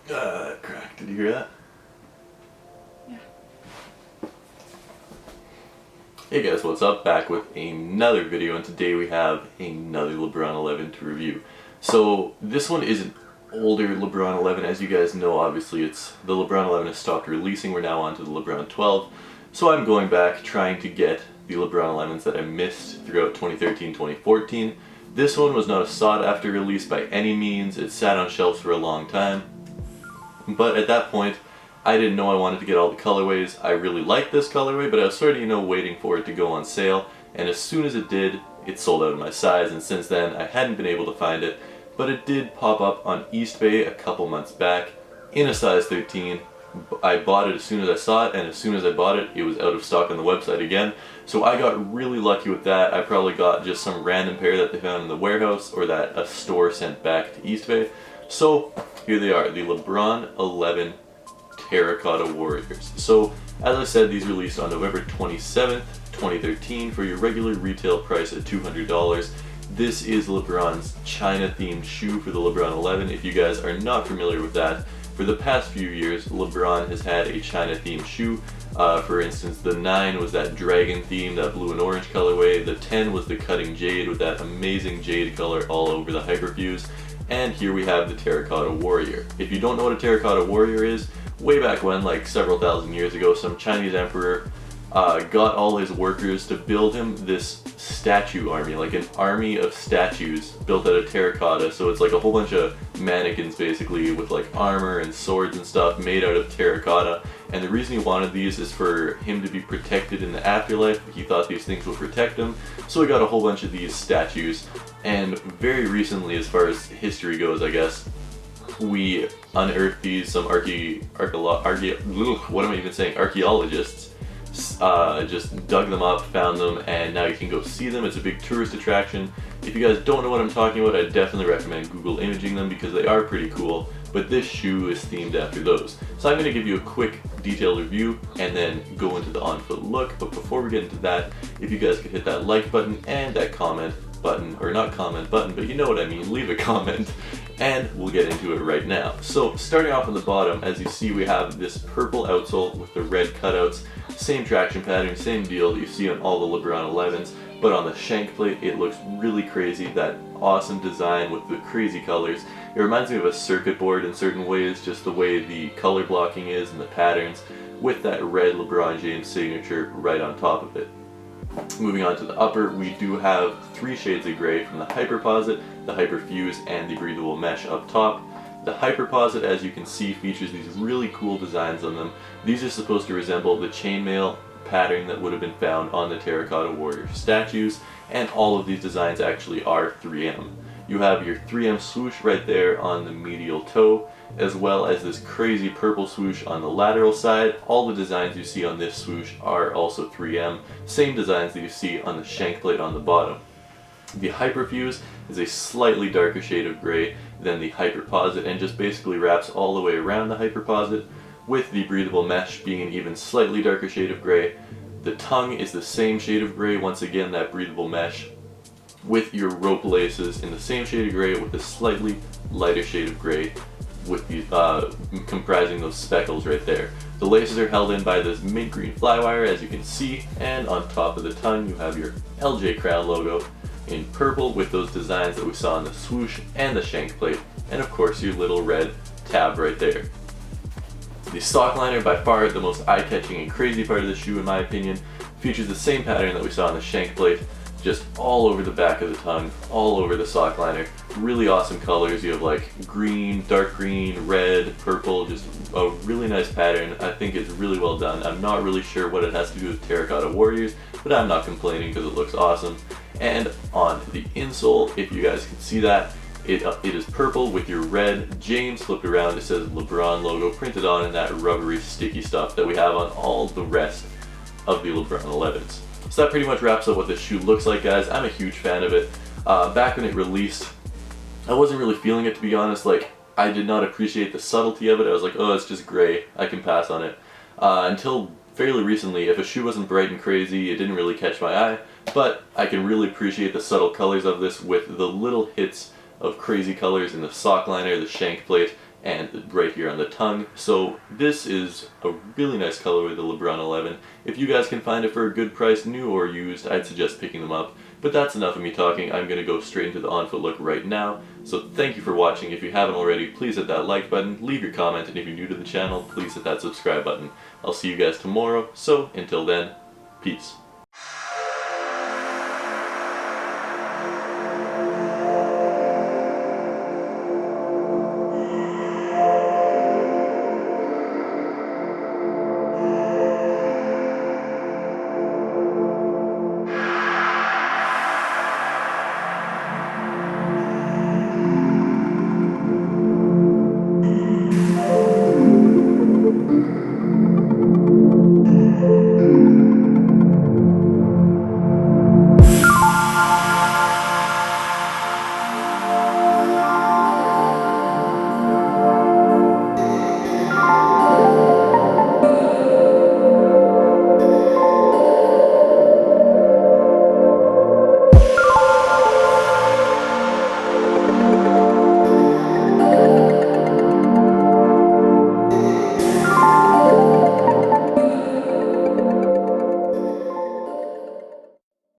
Crack. Did you hear that? Yeah. Hey guys, what's up? Back with another video, and today we have another LeBron 11 to review. So this one is an older LeBron 11. As you guys know, obviously the LeBron 11 has stopped releasing. We're now on to the LeBron 12. So I'm going back trying to get the LeBron 11s that I missed throughout 2013-2014. This one was not a sought after release by any means. It sat on shelves for a long time. But at that point, I didn't know I wanted to get all the colorways. I really liked this colorway, but I was sort of, waiting for it to go on sale. And as soon as it did, it sold out of my size. And since then, I hadn't been able to find it. But it did pop up on Eastbay a couple months back in a size 13. I bought it as soon as I saw it, and as soon as I bought it, it was out of stock on the website again. So I got really lucky with that. I probably got just some random pair that they found in the warehouse or that a store sent back to Eastbay. So here they are, the LeBron 11 Terracotta Warriors. So as I said, these released on November 27th, 2013 for your regular retail price at $200. This is LeBron's China themed shoe for the LeBron 11. If you guys are not familiar with that, for the past few years, LeBron has had a China themed shoe. For instance, the 9 was that dragon theme, that blue and orange colorway. The 10 was the cutting jade with that amazing jade color all over the Hyperfuse. And here we have the Terracotta Warrior. If you don't know what a Terracotta Warrior is, way back when, like several thousand years ago, some Chinese emperor got all his workers to build him this statue army, like an army of statues built out of terracotta. So it's like a whole bunch of mannequins basically with like armor and swords and stuff made out of terracotta. And the reason he wanted these is for him to be protected in the afterlife. He thought these things would protect him. So he got a whole bunch of these statues. And very recently, as far as history goes, I guess, we unearthed these. Some archaeologists just dug them up, found them, and now you can go see them. It's a big tourist attraction. If you guys don't know what I'm talking about, I definitely recommend Google imaging them because they are pretty cool, but this shoe is themed after those. So I'm going to give you a quick detailed review and then go into the on-foot look. But before we get into that, if you guys could hit that like button and that comment button, or not comment button, but you know what I mean, leave a comment, and we'll get into it right now. So starting off on the bottom, as you see, we have this purple outsole with the red cutouts. Same traction pattern, same deal that you see on all the LeBron 11s, but on the shank plate it looks really crazy. That awesome design with the crazy colors. It reminds me of a circuit board in certain ways, just the way the color blocking is and the patterns, with that red LeBron James signature right on top of it. Moving on to the upper, we do have 3 shades of gray from the Hyperposit, the Hyperfuse, and the Breathable Mesh up top. The Hyperposit, as you can see, features these really cool designs on them. These are supposed to resemble the chainmail pattern that would have been found on the Terracotta Warrior statues, and all of these designs actually are 3M. You have your 3M swoosh right there on the medial toe, as well as this crazy purple swoosh on the lateral side. All the designs you see on this swoosh are also 3M, same designs that you see on the shank plate on the bottom. The Hyperfuse is a slightly darker shade of gray than the Hyperposit and just basically wraps all the way around the Hyperposit, with the Breathable Mesh being an even slightly darker shade of gray. The tongue is the same shade of gray, once again that Breathable Mesh, with your rope laces in the same shade of gray with a slightly lighter shade of gray, with the comprising those speckles right there. The laces are held in by this mint green flywire, as you can see, and on top of the tongue you have your LJ Crown logo in purple with those designs that we saw on the swoosh and the shank plate, and of course your little red tab right there. The sock liner, by far the most eye-catching and crazy part of the shoe in my opinion, features the same pattern that we saw on the shank plate, just all over the back of the tongue, all over the sock liner. Really awesome colors. You have like green, dark green, red, purple, just a really nice pattern. I think it's really well done. I'm not really sure what it has to do with Terracotta Warriors, but I'm not complaining because it looks awesome. And on the insole, if you guys can see that, it is purple with your red James flipped around. It says LeBron logo printed on in that rubbery sticky stuff that we have on all the rest of the LeBron 11s. So that pretty much wraps up what this shoe looks like, guys. I'm a huge fan of it. Back when it released, I wasn't really feeling it, to be honest. Like, I did not appreciate the subtlety of it. I was like, oh, it's just gray, I can pass on it. Until fairly recently, if a shoe wasn't bright and crazy, it didn't really catch my eye. But I can really appreciate the subtle colors of this with the little hits of crazy colors in the sock liner, the shank plate, and right here on the tongue. So this is a really nice colorway, the LeBron 11. If you guys can find it for a good price, new or used, I'd suggest picking them up. But that's enough of me talking. I'm going to go straight into the on-foot look right now. So thank you for watching. If you haven't already, please hit that like button, leave your comment, and if you're new to the channel, please hit that subscribe button. I'll see you guys tomorrow, so until then, peace.